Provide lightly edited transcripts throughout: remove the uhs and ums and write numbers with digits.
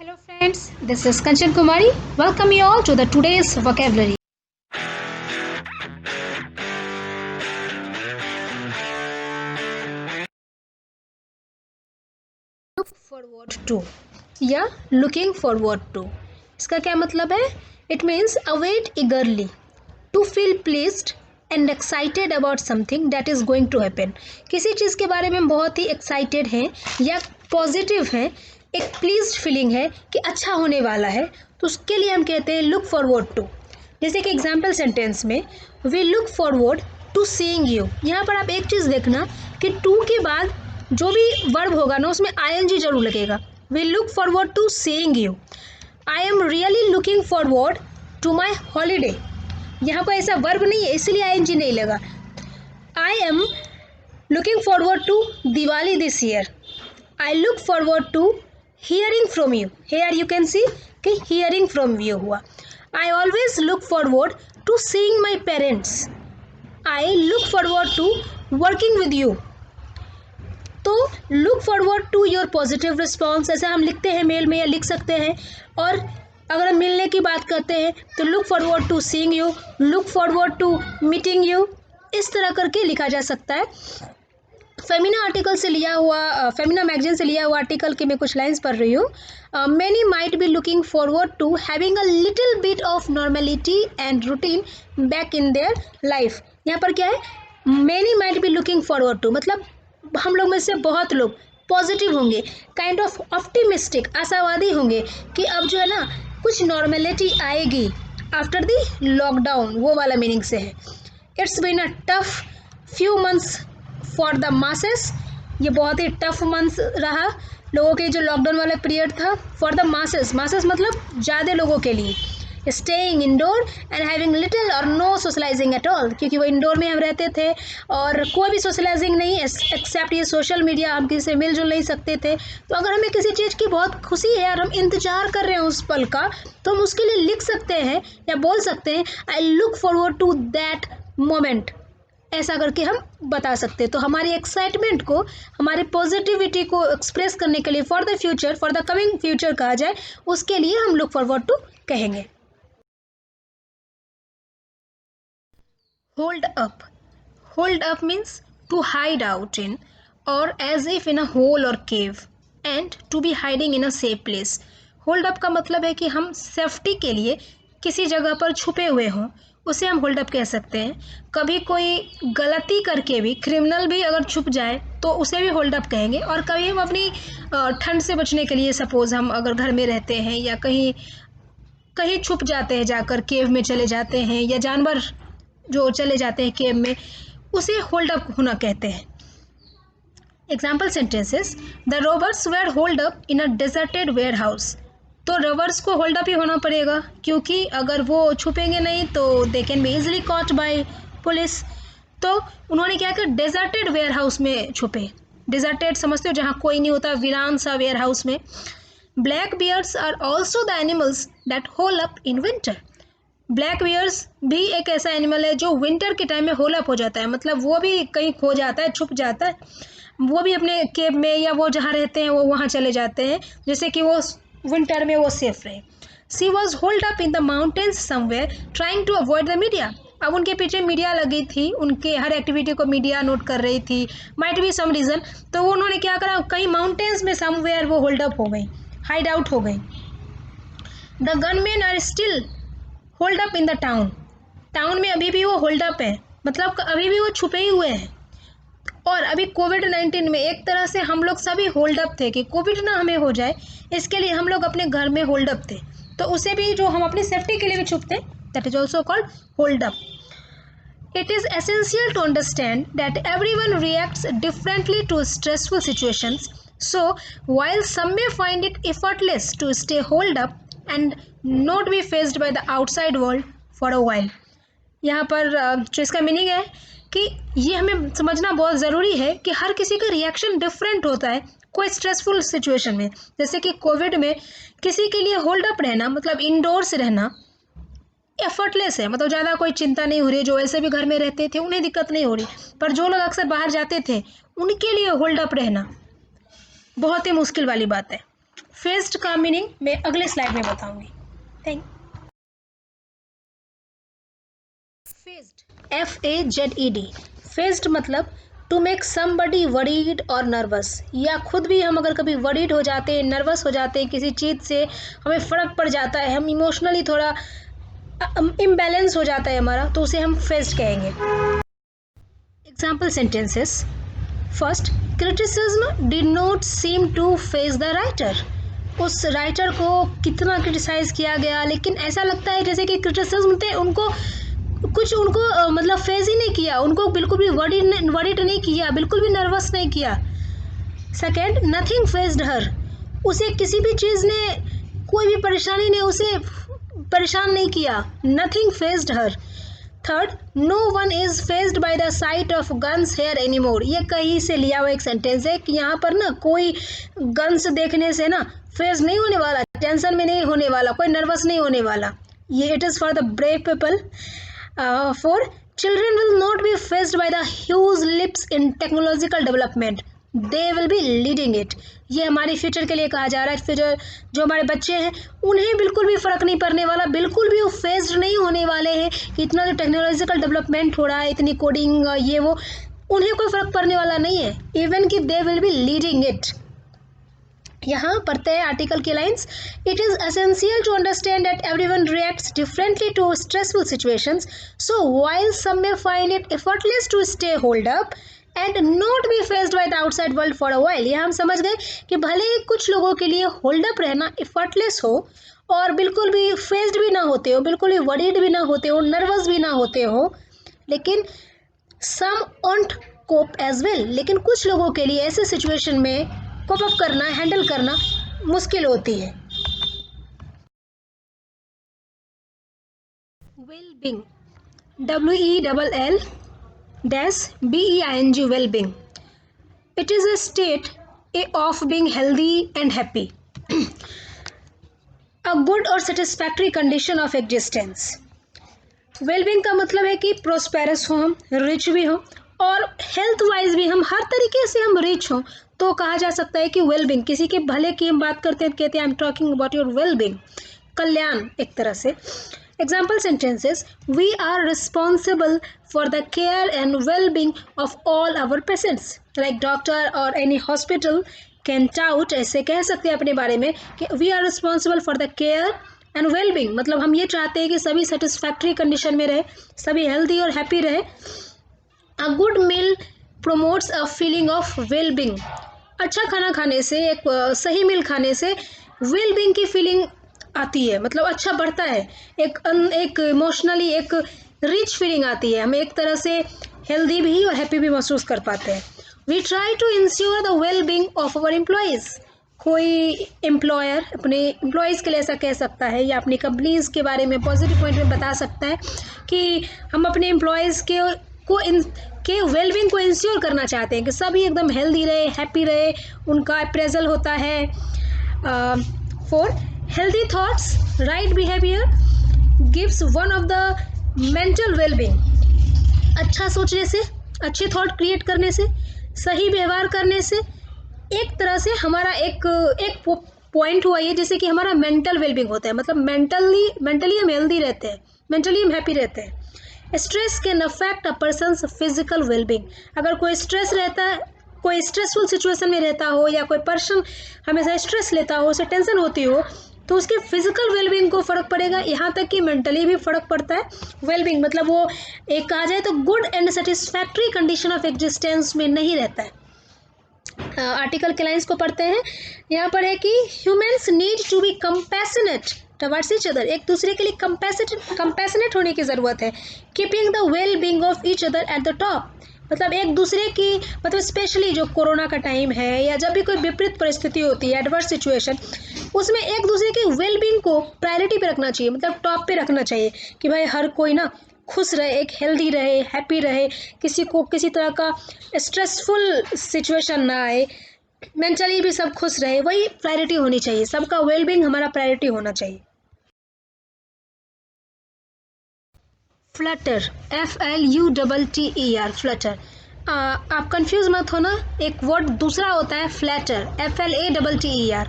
Hello friends, this is Kanchan Kumari. Welcome you all to the today's vocabulary. Look forward to या looking forward to इसका क्या मतलब है? It means await eagerly, to feel pleased and excited about something that is going to happen. किसी चीज़ के बारे में बहुत ही excited हैं या पॉजिटिव हैं, एक प्लीज्ड फीलिंग है कि अच्छा होने वाला है, तो उसके लिए हम कहते हैं लुक फॉरवर्ड टू। जैसे कि एग्जाम्पल सेंटेंस में we look forward to seeing you, यहाँ पर आप एक चीज़ देखना कि टू के बाद जो भी वर्ब होगा ना उसमें आईएनजी जरूर लगेगा। We look forward to seeing you. I am really looking forward to my holiday, यहाँ पर ऐसा वर्ब नहीं है इसलिए आईएनजी नहीं लगा। I am looking forward to Diwali this year. I look forward to hearing from you, here you can see कि hearing from you हुआ। I always look forward to seeing my parents. I look forward to working with you. तो look forward to your positive response, ऐसा हम लिखते हैं mail में या लिख सकते हैं। और अगर हम मिलने की बात करते हैं तो look forward to seeing you, look forward to meeting you, इस तरह करके लिखा जा सकता है। फेमिना आर्टिकल से लिया हुआ, फेमिना मैगजीन से लिया हुआ आर्टिकल की मैं कुछ लाइंस पढ़ रही हूँ। Many might be looking forward to having a little bit of normality and routine back in their life. यहाँ पर क्या है? Many might be looking forward to मतलब हम लोग में से बहुत लोग पॉजिटिव होंगे, काइंड ऑफ ऑप्टिमिस्टिक, आशावादी होंगे कि अब जो है ना कुछ नॉर्मेलिटी आएगी आफ्टर द लॉकडाउन, वो वाला मीनिंग से है। It's been a tough few months for the masses, ये बहुत ही टफ मंथ्स रहा लोगों के, जो लॉकडाउन वाला पीरियड था। फॉर द मासेस, मासेस मतलब ज़्यादा लोगों के लिए। Staying indoor and having little और नो सोशलाइजिंग एट ऑल, क्योंकि वो इंडोर में हम रहते थे और कोई भी सोशलाइजिंग नहीं एक्सेप्ट ये सोशल मीडिया, हम किसी से मिलजुल नहीं सकते थे। तो अगर हमें किसी चीज़ की बहुत खुशी है और हम इंतजार कर रहे हैं उस पल का, तो हम उसके लिए लिख सकते हैं या बोल सकते हैं I look forward to that moment, ऐसा करके हम बता सकते हैं। तो हमारी एक्साइटमेंट को, हमारी पॉजिटिविटी को एक्सप्रेस करने के लिए for the future, for the coming future कहा जाए, उसके लिए हम लुक फॉरवर्ड टू कहेंगे। Hold up, hold up means to hide out in or as if in a hole or cave and to be hiding in a safe place. Hold up का मतलब है कि हम सेफ्टी के लिए किसी जगह पर छुपे हुए हों, उसे हम होल्ड अप कह सकते हैं। कभी कोई गलती करके भी, क्रिमिनल भी अगर छुप जाए तो उसे भी होल्ड अप कहेंगे। और कभी हम अपनी ठंड से बचने के लिए, सपोज हम अगर घर में रहते हैं या कहीं कहीं छुप जाते हैं, जाकर केव में चले जाते हैं, या जानवर जो चले जाते हैं केव में, उसे होल्ड अप होना कहते हैं। Example sentences, the robbers were hold up in a deserted warehouse. तो रबर्स को होल्ड अप ही होना पड़ेगा, क्योंकि अगर वो छुपेंगे नहीं तो they can be easily caught by police. तो उन्होंने क्या किया? डेजर्टेड वेयर हाउस में छुपे। डेजर्टेड समझते हो, जहाँ कोई नहीं होता, वीरान सा वेयर हाउस में। Black bears are also the animals that hole up in winter. Black bears भी एक ऐसा एनिमल है जो विंटर के टाइम में होल अप हो जाता है, मतलब वो भी कहीं खो जाता है, छुप जाता है। वो भी अपने केव में या वो जहाँ रहते हैं वो वहाँ चले जाते हैं, जैसे कि वो विंटर में वो सेफ रहे। She was hold up in the mountains somewhere trying to avoid the media. अब उनके पीछे मीडिया लगी थी, उनके हर एक्टिविटी को मीडिया नोट कर रही थी, माइट बी सम रीज़न। तो वो उन्होंने क्या करा, कहीं माउंटेन्स में समवेयर वो होल्ड अप हो गई, हाइड आउट हो गई। The gunman are still hold up in the town. Town में अभी भी वो होल्ड अप है, मतलब अभी भी वो छुपे ही हुए हैं। और अभी कोविड-19 में एक तरह से हम लोग सभी होल्ड अप थे कि कोविड ना हमें हो जाए, इसके लिए हम लोग अपने घर में होल्ड अप थे। तो उसे भी, जो हम अपनी सेफ्टी के लिए भी छुपते, that is also called hold up. It is essential to understand that everyone reacts differently to stressful situations. So, while some may find it effortless to stay holed up and not be faced by the outside world for a while. यहाँ पर जो इसका meaning है कि ये हमें समझना बहुत ज़रूरी है कि हर किसी का रिएक्शन डिफरेंट होता है कोई स्ट्रेसफुल सिचुएशन में। जैसे कि कोविड में किसी के लिए होल्ड अप रहना, मतलब इंडोर्स रहना, एफर्टलेस है, मतलब ज़्यादा कोई चिंता नहीं हो रही। जो ऐसे भी घर में रहते थे उन्हें दिक्कत नहीं हो रही, पर जो लोग अक्सर बाहर जाते थे उनके लिए होल्ड अप रहना बहुत ही मुश्किल वाली बात है। फेज्ड का मीनिंग मैं अगले स्लाइड में बताऊंगी। थैंक फेज्ड FAZED फेज्ड मतलब टू मेक समबडी वरीड और नर्वस, या खुद भी हम अगर कभी वरीड हो जाते हैं, नर्वस हो जाते हैं किसी चीज़ से, हमें फ़र्क पड़ जाता है, हम इमोशनली थोड़ा इम्बैलेंस हो जाता है हमारा, तो उसे हम फेज्ड कहेंगे। Example sentences. First, criticism did not seem two phase the writer. उस राइटर को कितना क्रिटिसाइज किया गया, लेकिन ऐसा लगता है जैसे कि क्रिटिसिज्म थे उनको मतलब फेज ही नहीं किया, उनको बिल्कुल भी वरीड नहीं किया, बिल्कुल भी नर्वस नहीं किया। सेकेंड, नथिंग फेज्ड हर। उसे किसी भी चीज़ ने, कोई भी परेशानी ने उसे परेशान नहीं किया। Nothing fazed her. Third, no one is fazed by the sight of guns here anymore. ये कहीं से लिया हुआ एक सेंटेंस है कि यहाँ पर ना कोई गन्स देखने से ना फेज नहीं होने वाला, टेंशन में नहीं होने वाला, कोई नर्वस नहीं होने वाला। ये it is for the brave people. Four, children will not be phased by the huge lips in technological development, they will be leading it. ये हमारे फ्यूचर के लिए कहा जा रहा है। फिर जो हमारे बच्चे हैं उन्हें बिल्कुल भी फ़र्क नहीं पड़ने वाला, बिल्कुल भी वो फेज्ड नहीं होने वाले हैं कि इतना जो टेक्नोलॉजिकल डेवलपमेंट हो रहा है, इतनी कोडिंग ये वो, उन्हें कोई फ़र्क पड़ने वाला नहीं है। इवन कि they will be leading it. यहाँ पढ़ते हैं आर्टिकल की lines. It is essential to understand that everyone reacts differently to stressful situations, so while some may find it effortless to stay hold up and not be fazed by the outside world for a while. यहाँ हम समझ गए कि भले ही कुछ लोगों के लिए होल्ड अप रहना एफर्टलेस हो और बिल्कुल भी फेस्ड भी ना होते हो, बिल्कुल भी वरीड भी ना होते हो, नर्वस भी ना होते हो, लेकिन सम ओंट कोप एज वेल। लेकिन कुछ लोगों के लिए ऐसे सिचुएशन में कोप अप करना, हैंडल करना मुश्किल होती है। Well being, WELL-BEING, well being. It is a state of being healthy and happy, a good or satisfactory condition of existence. Wellbeing का मतलब है कि प्रोस्पेरस हो हम, रिच भी हो, और हेल्थ वाइज भी हम हर तरीके से हम रिच हों, तो कहा जा सकता है कि वेलबींग। किसी के भले की हम बात करते हैं, कहते हैं I am talking about your wellbeing, कल्याण एक तरह से। Example sentences. We are responsible for the care and well-being of all our patients. Like doctor or any hospital can tout, ऐसे कह सकते हैं अपने बारे में कि we are responsible for the care and well-being, मतलब हम ये चाहते हैं कि सभी satisfactory condition में रहे, सभी healthy और happy रहे। A good meal promotes a feeling of well-being. अच्छा खाना खाने से, एक सही मील खाने से well-being की फीलिंग आती है, मतलब अच्छा बढ़ता है, एक इमोशनली एक रिच फीलिंग आती है, हम एक तरह से हेल्दी भी और हैप्पी भी महसूस कर पाते हैं। We try to ensure the well being of our employees. कोई एम्प्लॉयर अपने एम्प्लॉयज़ के लिए ऐसा कह सकता है या अपनी कंपनीज़ के बारे में पॉजिटिव पॉइंट में बता सकता है कि हम अपने एम्प्लॉयज़ के वेलबींग को इंश्योर करना चाहते हैं कि सभी एकदम हेल्दी रहे, हैप्पी रहे, उनका अप्रेजल होता है। Four, healthy thoughts, right behaviour gives one of the mental wellbeing. अच्छा सोचने से, अच्छे थॉट क्रिएट करने से, सही व्यवहार करने से एक तरह से हमारा एक पॉइंट हुआ ये, जैसे कि हमारा मेंटल वेलबींग होता है, मतलब मेंटली हम हेल्दी रहते हैं, मेंटली हम हैप्पी रहते हैं। Stress can affect a persons physical wellbeing. अगर कोई स्ट्रेस रहता है, कोई स्ट्रेसफुल सिचुएशन में रहता हो, या कोई पर्सन हमेशा स्ट्रेस लेता हो, उसे टेंशन होती हो, तो उसके फिजिकल वेलबींग को फ़र्क पड़ेगा, यहाँ तक कि मेंटली भी फ़र्क पड़ता है। वेलबींग मतलब वो एक कहा जाए तो good and satisfactory condition of existence में नहीं रहता है। आर्टिकल के लाइन्स को पढ़ते हैं। यहाँ पर है कि humans need to be compassionate towards each other. एक दूसरे के लिए कंपैशनेट होने की ज़रूरत है। Keeping the well being of each other at the top, मतलब एक दूसरे की, मतलब स्पेशली जो कोरोना का टाइम है या जब भी कोई विपरीत परिस्थिति होती है, एडवर्स सिचुएशन, उसमें एक दूसरे की वेल बीइंग को प्रायोरिटी पे रखना चाहिए, मतलब टॉप पे रखना चाहिए कि भाई हर कोई ना खुश रहे, एक हेल्दी रहे, हैप्पी रहे, किसी को किसी तरह का स्ट्रेसफुल सिचुएशन ना आए, मेंटली भी सब खुश रहे, वही प्रायोरिटी होनी चाहिए, सबका वेलबींग हमारा प्रायोरिटी होना चाहिए। Flutter, FLUTTER, Flutter. आप कंफ्यूज मत होना, एक वर्ड दूसरा होता है फ्लैटर, FLATTER।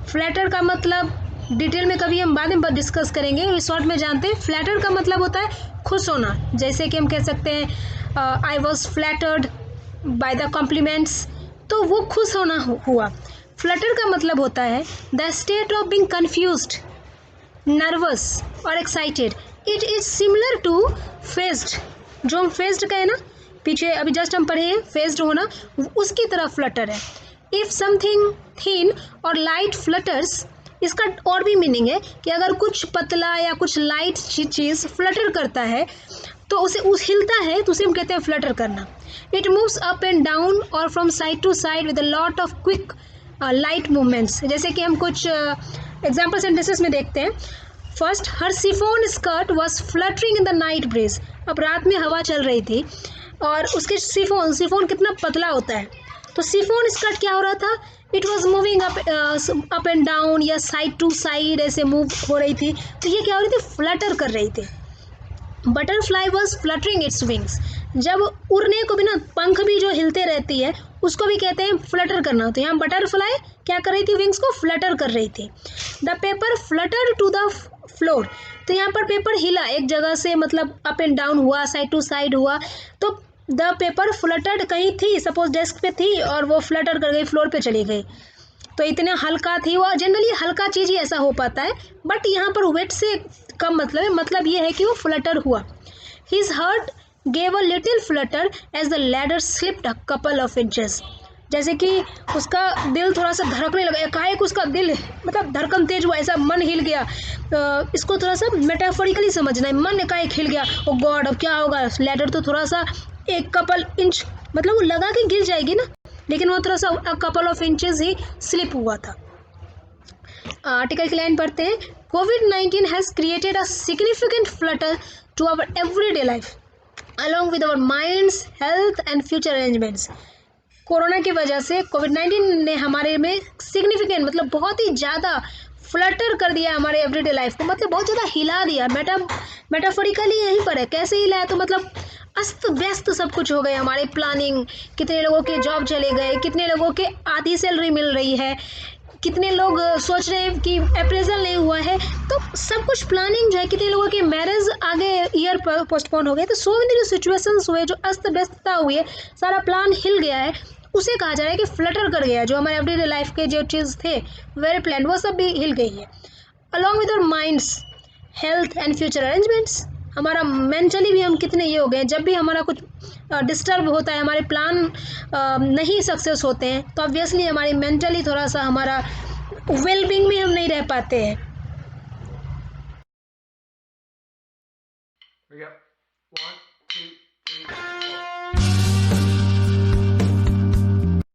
फ्लैटर का मतलब डिटेल में कभी हम बाद में डिस्कस करेंगे, शॉर्ट में जानते हैं। फ्लैटर का मतलब होता है खुश होना, जैसे कि हम कह सकते हैं I was flattered by the compliments, तो वो खुश होना हुआ। फ्लटर का मतलब होता है the state of being confused, nervous और excited. It is similar to fazed, जो हम फेज्ड का है ना पीछे अभी जस्ट हम पढ़े हैं, फेज्ड होना, उसकी तरह फ्लटर है। इफ समथिंग थिन और लाइट फ्लटर्स, इसका और भी मीनिंग है कि अगर कुछ पतला या कुछ लाइट चीज़ फ्लटर करता है तो उसे हिलता है तो उसे हम कहते हैं फ्लटर करना। It moves up and down or from side to side with a lot of quick light movements. जैसे कि हम कुछ एग्जाम्पल सेंटेंसेस में देखते हैं। First, her chiffon skirt was fluttering in the night breeze. अब रात में हवा चल रही थी और उसके सिफोन कितना पतला होता है, तो सिफोन स्कर्ट क्या हो रहा था, it was moving up and down या साइड टू साइड ऐसे मूव हो रही थी, तो ये क्या हो रही थी, फ्लटर कर रही थी। Butterfly was fluttering its wings. जब उड़ने को भी ना पंख भी जो हिलते रहती है उसको भी कहते हैं फ्लटर करना, तो यहाँ बटरफ्लाई क्या कर रही थी, विंग्स को फ्लटर कर रही थी। The paper flutter to the floor, तो यहाँ पर पेपर हिला एक जगह से, मतलब अप एंड डाउन हुआ, साइड टू साइड हुआ, तो द पेपर फ्लटर्ड कहीं थी, सपोज डेस्क पे थी और वो फ्लटर कर गई, फ्लोर पे चली गई, तो इतने हल्का थी वो। जनरली हल्का चीज़ ही ऐसा हो पाता है, बट यहाँ पर वेट से कम मतलब है, मतलब ये है कि वो फ्लटर हुआ। His heart gave a little flutter as the ladder slipped a couple of inches. जैसे कि उसका दिल थोड़ा सा धड़कने लगा, एकाएक उसका दिल मतलब धड़कन तेज हुआ, ऐसा मन हिल गया। इसको थोड़ा सा मेटाफोरिकली समझना है, मन एकाएक हिल गया, ओ गॉड अब क्या होगा। लैडर तो थोड़ा सा एक कपल इंच, मतलब वो लगा कि गिर जाएगी ना, लेकिन वो थोड़ा सा कपल ऑफ इंचेस ही स्लिप हुआ था। आर्टिकल की लाइन पढ़ते हैं। कोविड-19 has created a significant flutter to our everyday life along with our minds, health and future arrangements. Corona की वजह से कोविड-19 ने हमारे में सिग्निफिकेंट मतलब बहुत ही ज़्यादा फ्लटर कर दिया हमारे एवरीडे लाइफ को, मतलब बहुत ज़्यादा हिला दिया। मेटाफोरिकली यहीं पर है, कैसे हिला है, तो मतलब अस्त व्यस्त सब कुछ हो गए हमारे प्लानिंग। कितने लोगों के जॉब चले गए, कितने लोगों के आधी सैलरी मिल रही है, कितने लोग सोच रहे हैं कि अप्रेजल नहीं हुआ है, तो सब कुछ प्लानिंग जो है, कितने लोगों के मैरिज आगे ईयर पोस्टपोन हो गए, तो सो मेनी जो सिचुएशंस हुए, जो अस्त व्यस्तता हुई है, सारा प्लान हिल गया है, उसे कहा जा रहा है कि फ्लटर कर गया। जो हमारे एवरीडे लाइफ के जो चीज़ थे वेरी प्लान, वो सब भी हिल गई है। Along with our minds, health and future arrangements, हमारा मेंटली भी हम कितने ये हो गए, जब भी हमारा कुछ डिस्टर्ब होता है, हमारे प्लान नहीं सक्सेस होते हैं, तो ऑब्वियसली हमारी मेंटली थोड़ा सा हमारा वेलबींग में हम नहीं रह पाते हैं। We got 1, 2, 3